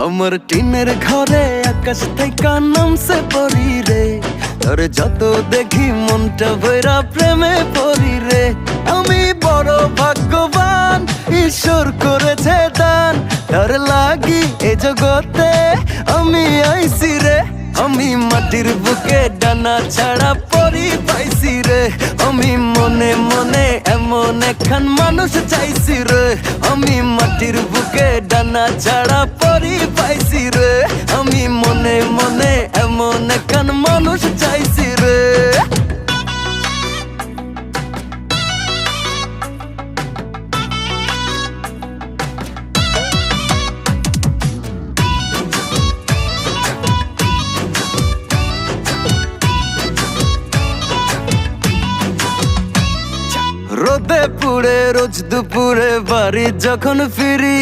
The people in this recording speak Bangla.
আমার টিনের ঘরে আকাশ থেকে নামছে পরি রে, তোর যত দেখি মনটা ভৈরা প্রেমে পড়ি রে। আমি বড় ভাগ্যবান, ঈশ্বর করেছে দান, তার লাগি এ জগতে আমি আইছি রে। আমি মাটির বুকে ডানা ছাড়া পরি পাইছি রে, আমি মনে মনে এমন একখান মানুষ চাইছি রে। আমি মাটির বুকে ডানা ছাড়া পরি পাইছি রে, আমি মনে মনে এমন একখান মানুষ চাইছি রে। রোদে পুড়ে রোজ দুপুরে বাড়ি যখন ফিরি,